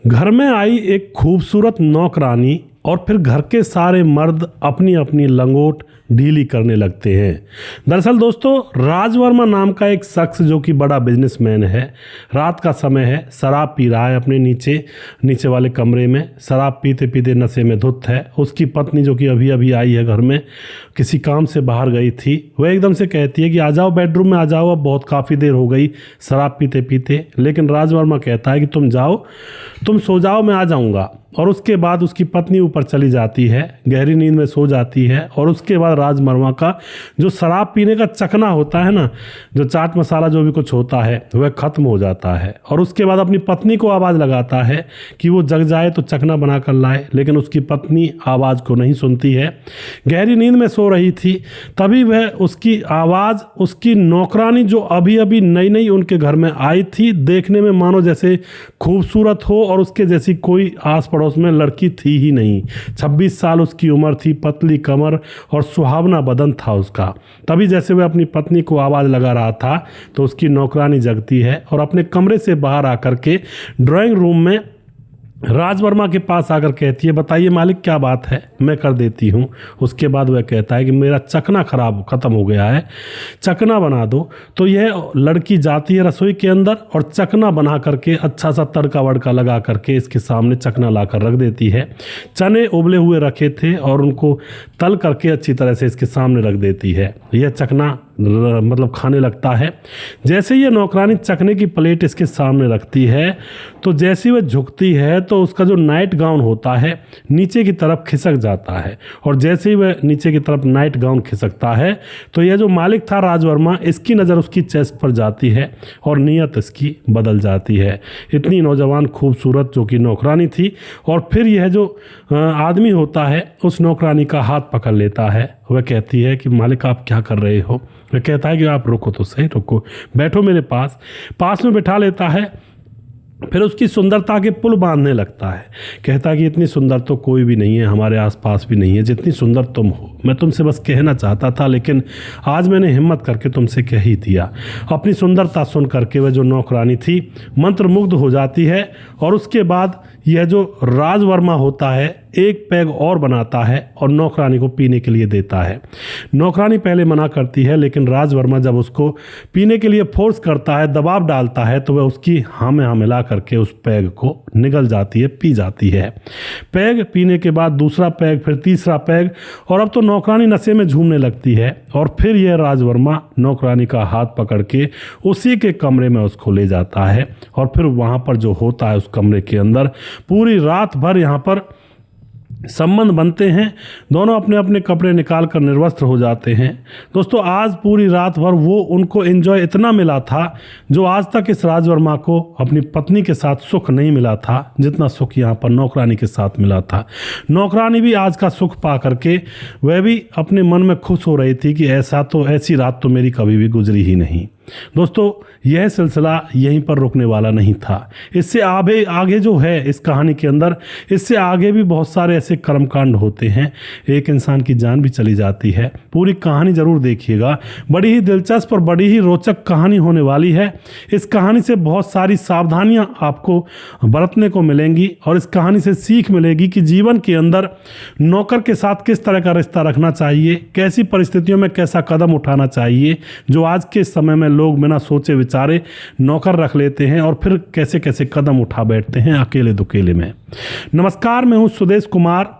घर में आई एक खूबसूरत नौकरानी और फिर घर के सारे मर्द अपनी अपनी लंगोट ढीली करने लगते हैं। दरअसल दोस्तों, राज वर्मा नाम का एक शख्स जो कि बड़ा बिजनेसमैन है, रात का समय है, शराब पी रहा है अपने नीचे वाले कमरे में। शराब पीते पीते नशे में धुत है। उसकी पत्नी जो कि अभी अभी आई है घर में, किसी काम से बाहर गई थी, वह एकदम से कहती है कि आ जाओ बेडरूम में आ जाओ, अब बहुत काफ़ी देर हो गई शराब पीते पीते। लेकिन राज वर्मा कहता है कि तुम जाओ, तुम सो जाओ, मैं आ जाऊँगा। और उसके बाद उसकी पत्नी ऊपर चली जाती है, गहरी नींद में सो जाती है। और उसके बाद राज वर्मा का जो शराब पीने का चखना होता है ना, जो चाट मसाला जो भी कुछ होता है, वह ख़त्म हो जाता है। और उसके बाद अपनी पत्नी को आवाज़ लगाता है कि वो जग जाए तो चखना बना कर लाए। लेकिन उसकी पत्नी आवाज़ को नहीं सुनती है, गहरी नींद में सो रही थी। तभी वह उसकी आवाज़ उसकी नौकरानी जो अभी अभी नई नई उनके घर में आई थी, देखने में मानो जैसे खूबसूरत हो और उसके जैसी कोई आस पड़ोस में लड़की थी ही नहीं। 26 साल उसकी उम्र थी, पतली कमर और सुहावना बदन था उसका। तभी जैसे वह अपनी पत्नी को आवाज़ लगा रहा था तो उसकी नौकरानी जगती है और अपने कमरे से बाहर आकर के ड्राइंग रूम में राज वर्मा के पास आकर कहती है, बताइए मालिक क्या बात है, मैं कर देती हूँ। उसके बाद वह कहता है कि मेरा चखना ख़त्म हो गया है, चखना बना दो। तो यह लड़की जाती है रसोई के अंदर और चखना बना करके अच्छा सा तड़का वड़का लगा करके इसके सामने चखना ला कर रख देती है। चने उबले हुए रखे थे और उनको तल करके अच्छी तरह से इसके सामने रख देती है। यह चखना मतलब खाने लगता है। जैसे ये नौकरानी चखने की प्लेट इसके सामने रखती है तो जैसे वह झुकती है तो उसका जो नाइट गाउन होता है नीचे की तरफ खिसक जाता है। और जैसे ही वह नीचे की तरफ नाइट गाउन खिसकता है तो यह जो मालिक था राज वर्मा, इसकी नज़र उसकी चेस्ट पर जाती है और नीयत इसकी बदल जाती है। इतनी नौजवान खूबसूरत जो कि नौकरानी थी। और फिर यह जो आदमी होता है उस नौकरानी का हाथ पकड़ लेता है। वह कहती है कि मालिक आप क्या कर रहे हो। वह कहता है कि आप रुको तो सही, रुको, बैठो मेरे पास में बिठा लेता है। फिर उसकी सुंदरता के पुल बांधने लगता है। कहता है कि इतनी सुंदर तो कोई भी नहीं है, हमारे आसपास भी नहीं है जितनी सुंदर तुम हो। मैं तुमसे बस कहना चाहता था, लेकिन आज मैंने हिम्मत करके तुमसे कह ही दिया। अपनी सुंदरता सुन करके वह जो नौकरानी थी मंत्रमुग्ध हो जाती है। और उसके बाद यह जो राज वर्मा होता है एक पैग और बनाता है और नौकरानी को पीने के लिए देता है। नौकरानी पहले मना करती है, लेकिन राज वर्मा जब उसको पीने के लिए फोर्स करता है, दबाव डालता है, तो वह उसकी हाँ में हाँ मिला करके उस पैग को निगल जाती है, पी जाती है। पैग पीने के बाद दूसरा पैग, फिर तीसरा पैग, और अब तो नौकरानी नशे में झूमने लगती है। और फिर यह राज वर्मा नौकरानी का हाथ पकड़ के उसी के कमरे में उसको ले जाता है। और फिर वहाँ पर जो होता है उस कमरे के अंदर पूरी रात भर यहाँ पर संबंध बनते हैं। दोनों अपने अपने कपड़े निकाल कर निर्वस्त्र हो जाते हैं। दोस्तों, आज पूरी रात भर वो उनको एंजॉय इतना मिला था जो आज तक इस राज वर्मा को अपनी पत्नी के साथ सुख नहीं मिला था, जितना सुख यहाँ पर नौकरानी के साथ मिला था। नौकरानी भी आज का सुख पा करके वह भी अपने मन में खुश हो रही थी कि ऐसी रात तो मेरी कभी भी गुजरी ही नहीं। दोस्तों, यह सिलसिला यहीं पर रुकने वाला नहीं था। इससे आगे जो है इस कहानी के अंदर, इससे आगे भी बहुत सारे ऐसे कर्मकांड होते हैं। एक इंसान की जान भी चली जाती है। पूरी कहानी जरूर देखिएगा, बड़ी ही दिलचस्प और बड़ी ही रोचक कहानी होने वाली है। इस कहानी से बहुत सारी सावधानियां आपको बरतने को मिलेंगी और इस कहानी से सीख मिलेगी कि जीवन के अंदर नौकर के साथ किस तरह का रिश्ता रखना चाहिए, कैसी परिस्थितियों में कैसा कदम उठाना चाहिए, जो आज के समय में लोग बिना सोचे विचारे नौकर रख लेते हैं और फिर कैसे कैसे कदम उठा बैठते हैं अकेले दुकेले में। नमस्कार, मैं हूं सुदेश कुमार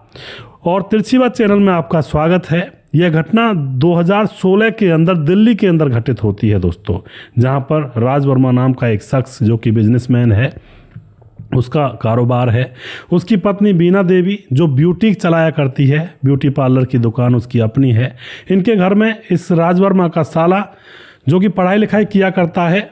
और तिरछीवा चैनल में आपका स्वागत है। यह घटना 2016 के अंदर दिल्ली के अंदर घटित होती है दोस्तों, जहां पर राज वर्मा नाम का एक शख्स जो कि बिजनेसमैन है, उसका कारोबार है। उसकी पत्नी बीना देवी जो ब्यूटी चलाया करती है, ब्यूटी पार्लर की दुकान उसकी अपनी है। इनके घर में इस राज वर्मा का साला जो कि पढ़ाई लिखाई किया करता है,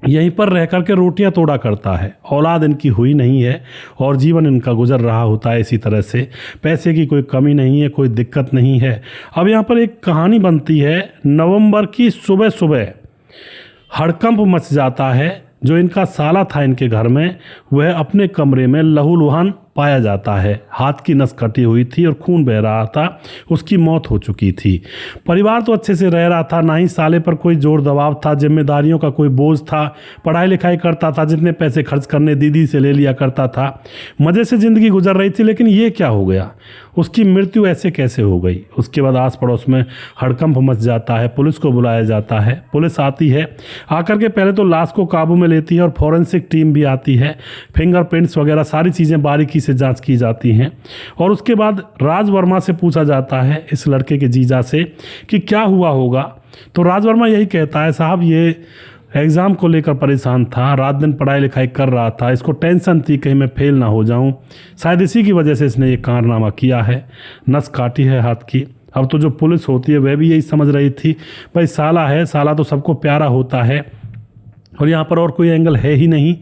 यहीं पर रह कर के रोटियां तोड़ा करता है। औलाद इनकी हुई नहीं है और जीवन इनका गुजर रहा होता है इसी तरह से। पैसे की कोई कमी नहीं है, कोई दिक्कत नहीं है। अब यहाँ पर एक कहानी बनती है। नवंबर की सुबह सुबह हड़कंप मच जाता है। जो इनका साला था इनके घर में, वह अपने कमरे में लहूलुहान पाया जाता है। हाथ की नस कटी हुई थी और खून बह रहा था, उसकी मौत हो चुकी थी। परिवार तो अच्छे से रह रहा था, ना ही साले पर कोई जोर दबाव था, जिम्मेदारियों का कोई बोझ था, पढ़ाई लिखाई करता था, जितने पैसे खर्च करने दीदी से ले लिया करता था, मज़े से ज़िंदगी गुजर रही थी। लेकिन ये क्या हो गया, उसकी मृत्यु ऐसे कैसे हो गई। उसके बाद आस पड़ोस में हड़कंप मच जाता है, पुलिस को बुलाया जाता है। पुलिस आती है, आकर के पहले तो लाश को काबू में लेती है और फॉरेंसिक टीम भी आती है, फिंगरप्रिंट्स वगैरह सारी चीज़ें बारीकी से जांच की जाती हैं। और उसके बाद राज वर्मा से पूछा जाता है, इस लड़के के जीजा से, कि क्या हुआ होगा। तो राज वर्मा यही कहता है, साहब ये एग्ज़ाम को लेकर परेशान था, रात दिन पढ़ाई लिखाई कर रहा था, इसको टेंशन थी कहीं मैं फेल ना हो जाऊं, शायद इसी की वजह से इसने ये कारनामा किया है, नस काटी है हाथ की। अब तो जो पुलिस होती है वह भी यही समझ रही थी, भाई साला है, साला तो सबको प्यारा होता है और यहाँ पर और कोई एंगल है ही नहीं।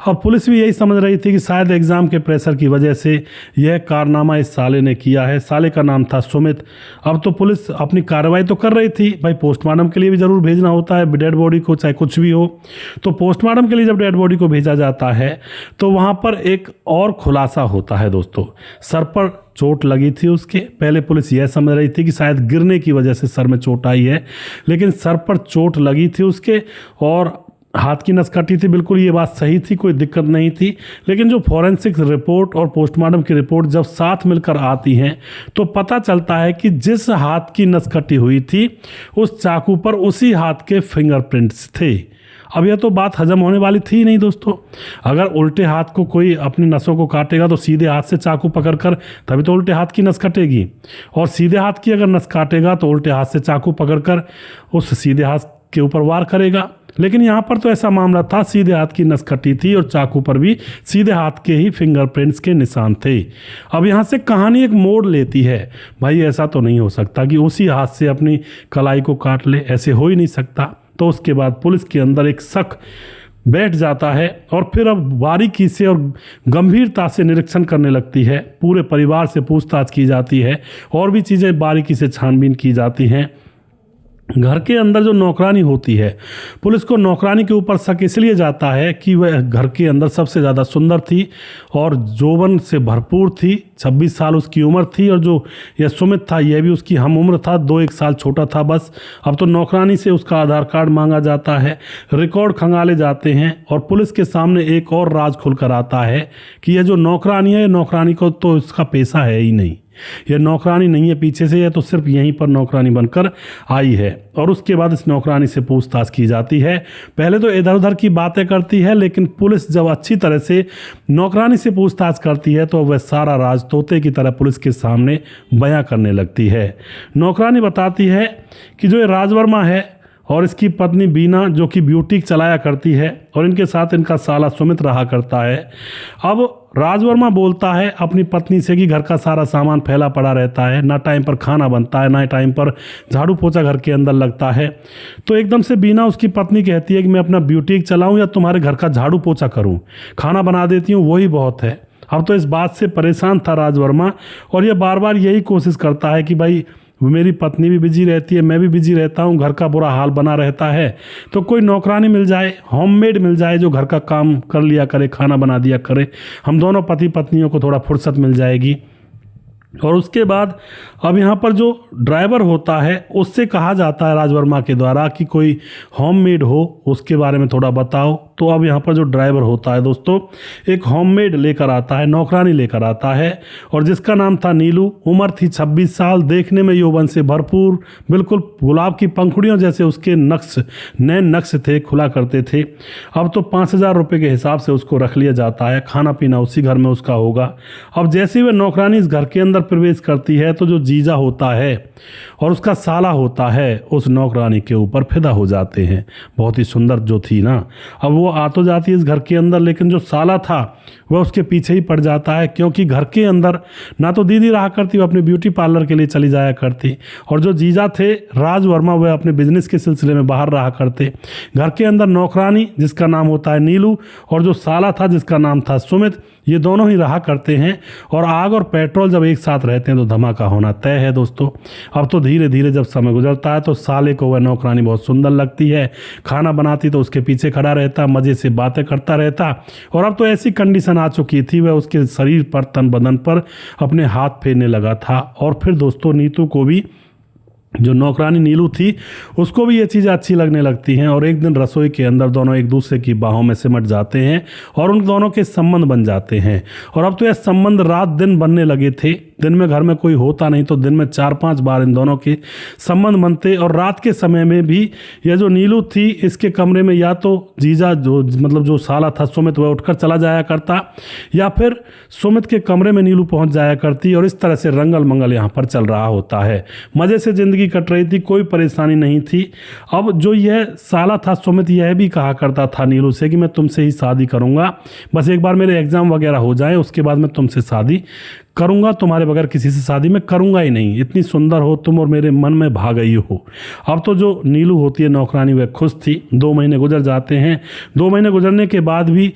और पुलिस भी यही समझ रही थी कि शायद एग्ज़ाम के प्रेशर की वजह से यह कारनामा इस साले ने किया है। साले का नाम था सुमित। अब तो पुलिस अपनी कार्रवाई तो कर रही थी, भाई पोस्टमार्टम के लिए भी ज़रूर भेजना होता है डेड बॉडी को, चाहे कुछ भी हो। तो पोस्टमार्टम के लिए जब डेड बॉडी को भेजा जाता है तो वहाँ पर एक और खुलासा होता है दोस्तों। सर पर चोट लगी थी उसके, पहले पुलिस यह समझ रही थी कि शायद गिरने की वजह से सर में चोट आई है, लेकिन सर पर चोट लगी थी उसके और हाथ की नस कटी थी। बिल्कुल ये बात सही थी, कोई दिक्कत नहीं थी। लेकिन जो फॉरेंसिक रिपोर्ट और पोस्टमार्टम की रिपोर्ट जब साथ मिलकर आती हैं तो पता चलता है कि जिस हाथ की नस कटी हुई थी उस चाकू पर उसी हाथ के फिंगरप्रिंट्स थे। अब यह तो बात हजम होने वाली थी नहीं दोस्तों। अगर उल्टे हाथ को कोई अपनी नसों को काटेगा तो सीधे हाथ से चाकू पकड़कर, तभी तो उल्टे हाथ की नस कटेगी, और सीधे हाथ की अगर नस काटेगा तो उल्टे हाथ से चाकू पकड़कर उस सीधे हाथ के ऊपर वार करेगा। लेकिन यहाँ पर तो ऐसा मामला था, सीधे हाथ की नस कटी थी और चाकू पर भी सीधे हाथ के ही फिंगरप्रिंट्स के निशान थे। अब यहाँ से कहानी एक मोड़ लेती है, भाई ऐसा तो नहीं हो सकता कि उसी हाथ से अपनी कलाई को काट ले, ऐसे हो ही नहीं सकता। तो उसके बाद पुलिस के अंदर एक शक बैठ जाता है और फिर अब बारीकी से और गंभीरता से निरीक्षण करने लगती है। पूरे परिवार से पूछताछ की जाती है और भी चीज़ें बारीकी से छानबीन की जाती हैं। घर के अंदर जो नौकरानी होती है, पुलिस को नौकरानी के ऊपर शक इसलिए जाता है कि वह घर के अंदर सबसे ज़्यादा सुंदर थी और यौवन से भरपूर थी। 26 साल उसकी उम्र थी और जो यह सुमित था यह भी उसकी हम उम्र था, 2-1 साल छोटा था बस। अब तो नौकरानी से उसका आधार कार्ड मांगा जाता है, रिकॉर्ड खंगाले जाते हैं और पुलिस के सामने एक और राज खुलकर आता है कि यह जो नौकरानी है, नौकरानी को तो इसका पैसा है ही नहीं, यह नौकरानी नहीं है पीछे से, यह तो सिर्फ यहीं पर नौकरानी बनकर आई है। और उसके बाद इस नौकरानी से पूछताछ की जाती है। पहले तो इधर उधर की बातें करती है, लेकिन पुलिस जब अच्छी तरह से नौकरानी से पूछताछ करती है तो वह सारा राज तोते की तरह पुलिस के सामने बयां करने लगती है। नौकरानी बताती है कि जो ये राज वर्मा है और इसकी पत्नी बीना जो कि ब्यूटीक चलाया करती है और इनके साथ इनका साला सुमित रहा करता है। अब राज वर्मा बोलता है अपनी पत्नी से कि घर का सारा सामान फैला पड़ा रहता है, ना टाइम पर खाना बनता है, ना टाइम पर झाड़ू पोछा घर के अंदर लगता है। तो एकदम से बीना उसकी पत्नी कहती है कि मैं अपना ब्यूटीक चलाऊं या तुम्हारे घर का झाड़ू पोछा करूं, खाना बना देती हूं वही बहुत है। अब तो इस बात से परेशान था राज वर्मा और ये बार बार यही कोशिश करता है कि भाई मेरी पत्नी भी बिजी रहती है, मैं भी बिजी रहता हूँ, घर का बुरा हाल बना रहता है, तो कोई नौकरानी मिल जाए, होममेड मिल जाए जो घर का काम कर लिया करे, खाना बना दिया करे, हम दोनों पति पत्नियों को थोड़ा फुर्सत मिल जाएगी। और उसके बाद अब यहाँ पर जो ड्राइवर होता है उससे कहा जाता है राज वर्मा के द्वारा कि कोई होममेड हो उसके बारे में थोड़ा बताओ। तो अब यहाँ पर जो ड्राइवर होता है दोस्तों एक होममेड लेकर आता है, नौकरानी लेकर आता है और जिसका नाम था नीलू। उम्र थी 26 साल, देखने में यौवन से भरपूर, बिल्कुल गुलाब की पंखुड़ियों जैसे उसके नक्श, नए नक्श थे, खुला करते थे। अब तो 5,000 रुपये के हिसाब से उसको रख लिया जाता है, खाना पीना उसी घर में उसका होगा। अब जैसे ही वह नौकरानी इस घर के अंदर प्रवेश करती है तो जो जीजा होता है और उसका साला होता है उस नौकरानी के ऊपर फिदा हो जाते हैं। बहुत ही सुंदर जो थी ना, अब वो आ तो जाती है इस घर के अंदर, लेकिन जो साला था वह उसके पीछे ही पड़ जाता है, क्योंकि घर के अंदर ना तो दीदी रहा करती, वो अपने ब्यूटी पार्लर के लिए चली जाया करती, और जो जीजा थे राज वर्मा वह अपने बिजनेस के सिलसिले में बाहर रहा करते। घर के अंदर नौकरानी जिसका नाम होता है नीलू और जो साला था जिसका नाम था सुमित, ये दोनों ही रहा करते हैं। और आग और पेट्रोल जब एक साथ रहते हैं तो धमाका होना तय है दोस्तों। अब तो धीरे धीरे जब समय गुजरता है तो साले को वह नौकरानी बहुत सुंदर लगती है, खाना बनाती तो उसके पीछे खड़ा रहता है, मज़े से बातें करता रहता। और अब तो ऐसी कंडीशन आ चुकी थी, वह उसके शरीर पर, तन बदन पर अपने हाथ फेरने लगा था। और फिर दोस्तों नीतू को भी, जो नौकरानी नीलू थी, उसको भी ये चीज़ें अच्छी लगने लगती हैं। और एक दिन रसोई के अंदर दोनों एक दूसरे की बाहों में सिमट जाते हैं और उन दोनों के संबंध बन जाते हैं। और अब तो यह संबंध रात दिन बनने लगे थे। दिन में घर में कोई होता नहीं तो दिन में 4-5 बार इन दोनों के संबंध बनते। और रात के समय में भी यह जो नीलू थी, इसके कमरे में या तो जीजा जो साला था सुमित, वह उठकर चला जाया करता, या फिर सुमित के कमरे में नीलू पहुंच जाया करती। और इस तरह से रंगल मंगल यहाँ पर चल रहा होता है। मज़े से ज़िंदगी कट रही थी, कोई परेशानी नहीं थी। अब जो यह साला था सुमित, यह भी कहा करता था नीलू से कि मैं तुमसे ही शादी करूंगा, बस एक बार मेरे एग्जाम वगैरह हो जाए, उसके बाद मैं तुमसे शादी करूंगा, तुम्हारे बगैर किसी से शादी मैं करूंगा ही नहीं, इतनी सुंदर हो तुम और मेरे मन में भा गई हो। अब तो जो नीलू होती है नौकरानी, वह खुश थी। 2 महीने गुजर जाते हैं। 2 महीने गुजरने के बाद भी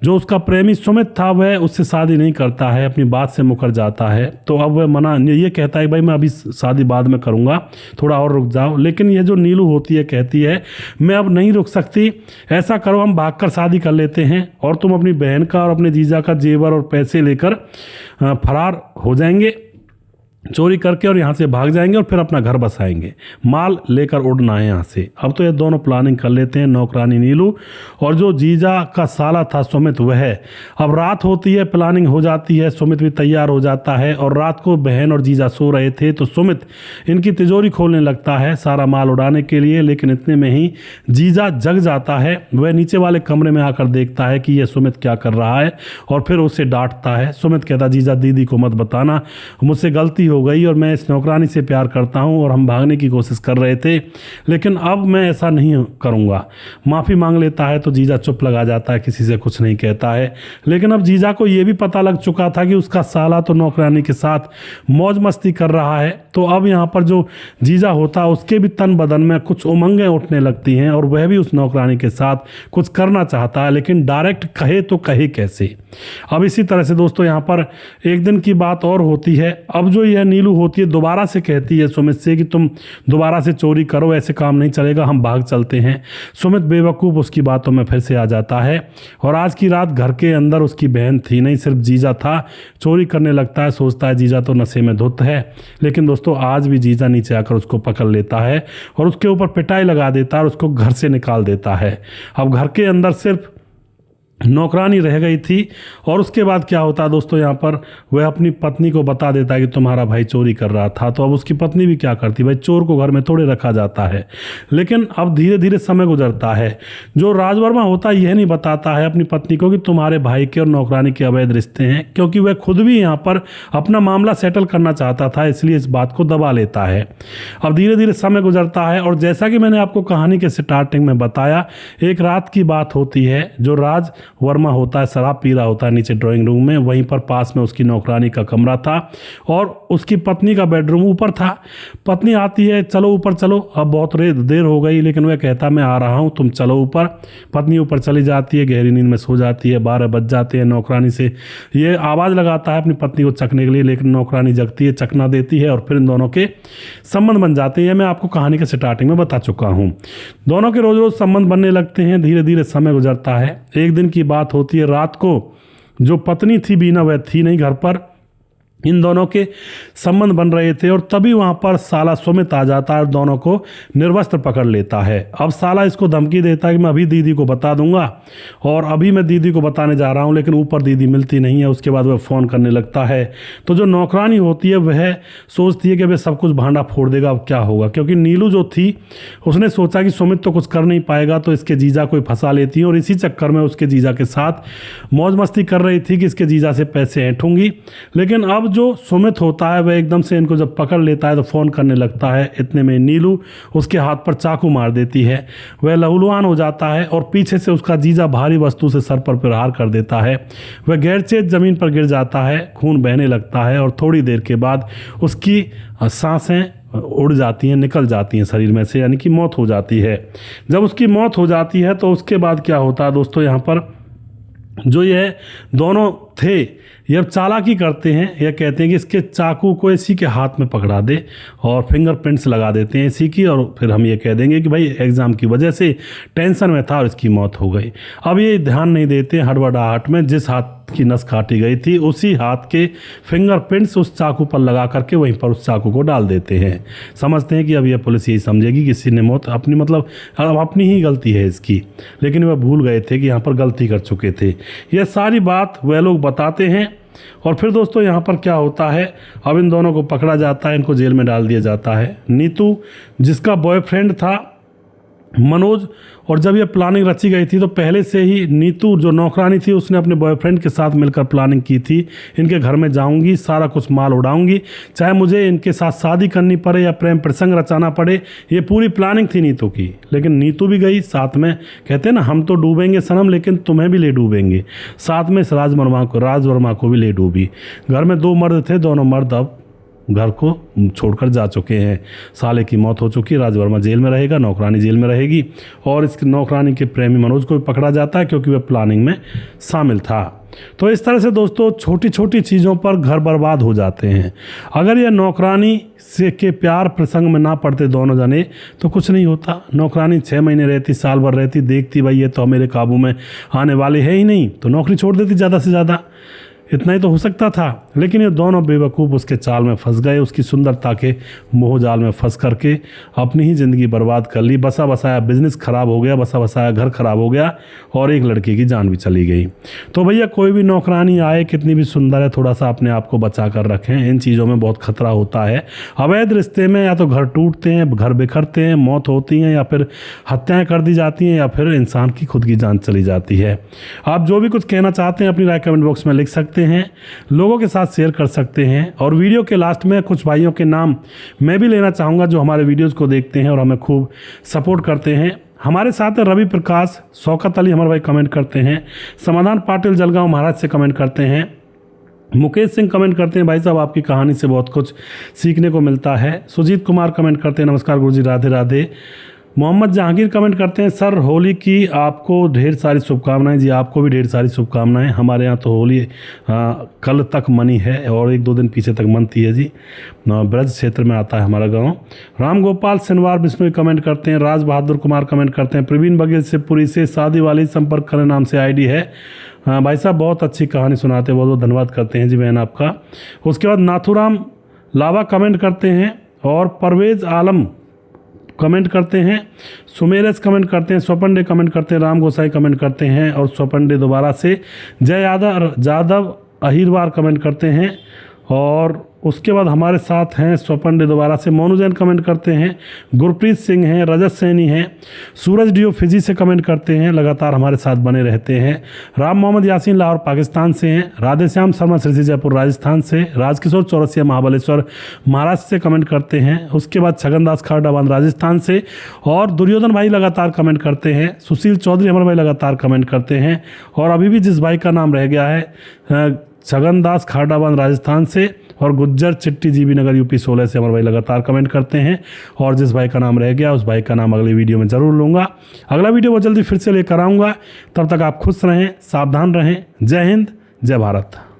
जो उसका प्रेमी सुमित था, वह उससे शादी नहीं करता है, अपनी बात से मुकर जाता है। तो अब वह ये कहता है भाई मैं अभी शादी बाद में करूंगा, थोड़ा और रुक जाओ। लेकिन ये जो नीलू होती है कहती है मैं अब नहीं रुक सकती, ऐसा करो हम भागकर शादी कर लेते हैं और तुम अपनी बहन का और अपने जीजा का जेवर और पैसे लेकर फरार हो जाएंगे चोरी करके, और यहाँ से भाग जाएंगे और फिर अपना घर बसाएंगे, माल लेकर उड़ना है यहाँ से। अब तो ये दोनों प्लानिंग कर लेते हैं, नौकरानी नीलू और जो जीजा का साला था सुमित वह। अब रात होती है, प्लानिंग हो जाती है, सुमित भी तैयार हो जाता है। और रात को बहन और जीजा सो रहे थे तो सुमित इनकी तिजोरी खोलने लगता है सारा माल उड़ाने के लिए। लेकिन इतने में ही जीजा जग जाता है। वह नीचे वाले कमरे में आकर देखता है कि यह सुमित क्या कर रहा है और फिर उसे डांटता है। सुमित कहता जीजा दीदी को मत बताना, मुझसे गलती हो गई और मैं इस नौकरानी से प्यार करता हूं और हम भागने की कोशिश कर रहे थे, लेकिन अब मैं ऐसा नहीं करूंगा। माफ़ी मांग लेता है तो जीजा चुप लगा जाता है, किसी से कुछ नहीं कहता है। लेकिन अब जीजा को यह भी पता लग चुका था कि उसका साला तो नौकरानी के साथ मौज मस्ती कर रहा है। तो अब यहाँ पर जो जीजा होता है उसके भी तन बदन में कुछ उमंगें उठने लगती हैं और वह भी उस नौकरानी के साथ कुछ करना चाहता है, लेकिन डायरेक्ट कहे तो कहे कैसे। अब इसी तरह से दोस्तों यहाँ पर एक दिन की बात और होती है। अब जो यह नीलू होती है दोबारा से कहती है सुमित से कि तुम दोबारा से चोरी करो, ऐसे काम नहीं चलेगा, हम भाग चलते हैं। सुमित बेवकूफ़ उसकी बातों में फिर से आ जाता है और आज की रात घर के अंदर उसकी बहन थी नहीं, सिर्फ जीजा था। चोरी करने लगता है, सोचता है जीजा तो नशे में धुत है, लेकिन दोस्तों आज भी जीजा नीचे आकर उसको पकड़ लेता है और उसके ऊपर पिटाई लगा देता है और उसको घर से निकाल देता है। अब घर के अंदर सिर्फ नौकरानी रह गई थी। और उसके बाद क्या होता है दोस्तों, यहाँ पर वह अपनी पत्नी को बता देता है कि तुम्हारा भाई चोरी कर रहा था। तो अब उसकी पत्नी भी क्या करती, भाई चोर को घर में थोड़े रखा जाता है। लेकिन अब धीरे धीरे समय गुजरता है। जो राजवर्मा होता है यह नहीं बताता है अपनी पत्नी को कि तुम्हारे भाई के और नौकरानी के अवैध रिश्ते हैं, क्योंकि वह खुद भी यहाँ पर अपना मामला सेटल करना चाहता था, इसलिए इस बात को दबा लेता है। अब धीरे धीरे समय गुजरता है और जैसा कि मैंने आपको कहानी के स्टार्टिंग में बताया, एक रात की बात होती है। जो राज वर्मा होता है शराब पी रहा होता है नीचे ड्राइंग रूम में, वहीं पर पास में उसकी नौकरानी का कमरा था और उसकी पत्नी का बेडरूम ऊपर था। पत्नी आती है, चलो ऊपर चलो, अब बहुत देर हो गई, लेकिन वह कहता मैं आ रहा हूँ, तुम चलो ऊपर। पत्नी ऊपर चली जाती है, गहरी नींद में सो जाती है। 12 बज जाते हैं। नौकरानी से ये आवाज़ लगाता है अपनी पत्नी को चकने के लिए, लेकिन नौकरानी जगती है, चकना देती है और फिर इन दोनों के संबंध बन जाते हैं। मैं आपको कहानी के स्टार्टिंग में बता चुका हूँ। दोनों के रोज रोज संबंध बनने लगते हैं। धीरे धीरे समय गुजरता है। एक दिन की बात होती है, रात को जो पत्नी थी बीना, वह थी नहीं घर पर। इन दोनों के संबंध बन रहे थे और तभी वहाँ पर साला सुमित आ जाता है और दोनों को निर्वस्त्र पकड़ लेता है। अब साला इसको धमकी देता है कि मैं अभी दीदी को बता दूंगा और अभी मैं दीदी को बताने जा रहा हूँ, लेकिन ऊपर दीदी मिलती नहीं है। उसके बाद वह फ़ोन करने लगता है। तो जो नौकरानी होती है वह सोचती है कि वह सब कुछ भांडा फोड़ देगा, अब क्या होगा, क्योंकि नीलू जो थी उसने सोचा कि सुमित तो कुछ कर नहीं पाएगा, तो इसके जीजा को फंसा लेती है और इसी चक्कर में उसके जीजा के साथ मौज मस्ती कर रही थी कि इसके जीजा से पैसे ऐंठूंगी। लेकिन अब जो सुमित होता है वह एकदम से इनको जब पकड़ लेता है तो फ़ोन करने लगता है। इतने में नीलू उसके हाथ पर चाकू मार देती है। वह लहूलुहान हो जाता है और पीछे से उसका जीजा भारी वस्तु से सर पर प्रहार कर देता है। वह गैरचेत ज़मीन पर गिर जाता है, खून बहने लगता है और थोड़ी देर के बाद उसकी सांसें उड़ जाती हैं, निकल जाती हैं शरीर में से, यानी कि मौत हो जाती है। जब उसकी मौत हो जाती है तो उसके बाद क्या होता है दोस्तों, यहाँ पर जो यह दोनों थे ये अब चालाकी करते हैं, ये कहते हैं कि इसके चाकू को इसी के हाथ में पकड़ा दे और फिंगरप्रिंट्स लगा देते हैं इसी की, और फिर हम ये कह देंगे कि भाई एग्ज़ाम की वजह से टेंशन में था और इसकी मौत हो गई। अब ये ध्यान नहीं देते, हड़बड़ाहट में जिस हाथ की नस काटी गई थी उसी हाथ के फिंगरप्रिंट्स उस चाकू पर लगा करके वहीं पर उस चाकू को डाल देते हैं। समझते हैं कि अब ये पुलिस यही समझेगी कि किसी ने मौत अपनी, मतलब अब अपनी ही गलती है इसकी, लेकिन वह भूल गए थे कि यहाँ पर गलती कर चुके थे। यह सारी बात वह लोग बताते हैं। और फिर दोस्तों यहाँ पर क्या होता है, अब इन दोनों को पकड़ा जाता है, इनको जेल में डाल दिया जाता है। नीतू जिसका बॉयफ्रेंड था मनोज, और जब ये प्लानिंग रची गई थी तो पहले से ही नीतू जो नौकरानी थी उसने अपने बॉयफ्रेंड के साथ मिलकर प्लानिंग की थी, इनके घर में जाऊंगी, सारा कुछ माल उड़ाऊंगी, चाहे मुझे इनके साथ शादी करनी पड़े या प्रेम प्रसंग रचाना पड़े। ये पूरी प्लानिंग थी नीतू की। लेकिन नीतू भी गई साथ में, कहते हैं ना हम तो डूबेंगे सनम लेकिन तुम्हें भी ले डूबेंगे, साथ में इस राज वर्मा को भी ले डूबी। घर में 2 मर्द थे, दोनों मर्द अब घर को छोड़कर जा चुके हैं। साले की मौत हो चुकी, राज वर्मा जेल में रहेगा, नौकरानी जेल में रहेगी, और इस नौकरानी के प्रेमी मनोज को भी पकड़ा जाता है क्योंकि वह प्लानिंग में शामिल था। तो इस तरह से दोस्तों छोटी छोटी चीज़ों पर घर बर्बाद हो जाते हैं। अगर यह नौकरानी से के प्यार प्रसंग में ना पड़ते दोनों जने तो कुछ नहीं होता। नौकरानी 6 महीने रहती, साल भर रहती, देखती भाई ये तो मेरे काबू में आने वाले है ही नहीं, तो नौकरी छोड़ देती ज़्यादा से ज़्यादा, इतना ही तो हो सकता था। लेकिन ये दोनों बेवकूफ़ उसके चाल में फंस गए, उसकी सुंदरता के मोह जाल में फंस करके अपनी ही ज़िंदगी बर्बाद कर ली। बसा बसाया बिजनेस ख़राब हो गया, बसा बसाया घर ख़राब हो गया, और एक लड़की की जान भी चली गई। तो भैया कोई भी नौकरानी आए, कितनी भी सुंदर है, थोड़ा सा अपने आप को बचा कर रखें, इन चीज़ों में बहुत खतरा होता है। अवैध रिश्ते में या तो घर टूटते हैं, घर बिखरते हैं, मौत होती हैं, या फिर हत्याएँ कर दी जाती हैं, या फिर इंसान की खुद की जान चली जाती है। आप जो भी कुछ कहना चाहते हैं अपनी राय कमेंट बॉक्स में लिख सकते हैं, लोगों के साथ शेयर कर सकते हैं। और वीडियो के लास्ट में कुछ भाइयों के नाम मैं भी लेना चाहूँगा जो हमारे वीडियोस को देखते हैं और हमें खूब सपोर्ट करते हैं। हमारे साथ है रवि प्रकाश, शौकत अली हमारे भाई कमेंट करते हैं, समाधान पाटिल जलगांव महाराष्ट्र से कमेंट करते हैं, मुकेश सिंह कमेंट करते हैं भाई साहब आपकी कहानी से बहुत कुछ सीखने को मिलता है, सुजीत कुमार कमेंट करते हैं नमस्कार गुरुजी राधे राधे, मोहम्मद जहांगीर कमेंट करते हैं सर होली की आपको ढेर सारी शुभकामनाएं। जी आपको भी ढेर सारी शुभकामनाएं। हमारे यहाँ तो होली कल तक मनी है और 1-2 दिन पीछे तक मनती है जी। ब्रज क्षेत्र में आता है हमारा गांव। राम गोपाल सिनवार बिश्नोई कमेंट करते हैं, राज बहादुर कुमार कमेंट करते हैं, प्रवीण बघेल से पुरी से शादी वाली संपर्क करें नाम से आईडी है। भाई साहब बहुत अच्छी कहानी सुनाते हैं, बहुत बहुत धन्यवाद करते हैं जी बहन आपका। उसके बाद नाथुराम लावा कमेंट करते हैं, और परवेज़ आलम कमेंट करते हैं, सुमेरस कमेंट करते हैं, स्वपन डे कमेंट करते हैं, राम गोसाई कमेंट करते हैं, और स्वपन डे दोबारा से जय यादव अहिरवार कमेंट करते हैं। और उसके बाद हमारे साथ हैं स्वपन डे दोबारा से मोनू जैन कमेंट करते हैं, गुरप्रीत सिंह हैं, रजत सैनी हैं, सूरज डियो फिजी से कमेंट करते हैं, लगातार हमारे साथ बने रहते हैं। राम मोहम्मद यासीन लाहौर पाकिस्तान से हैं, राधेश्याम शर्मा श्री जयपुर राजस्थान से, राजकिशोर चौरसिया महाबलेश्वर महाराष्ट्र से कमेंट करते हैं। उसके बाद छगनदास खारडाबाद राजस्थान से, और दुर्योधन भाई लगातार कमेंट करते हैं, सुशील चौधरी हमारे भाई लगातार कमेंट करते हैं, और अभी भी जिस भाई का नाम रह गया है छगनदास खारडाबाद राजस्थान से, और गुज्जर चिट्टी जीबी नगर यूपी 16 से हमारे भाई लगातार कमेंट करते हैं। और जिस भाई का नाम रह गया उस भाई का नाम अगली वीडियो में ज़रूर लूँगा। अगला वीडियो बहुत जल्दी फिर से लेकर आऊँगा, तब तक आप खुश रहें, सावधान रहें। जय हिंद, जय भारत।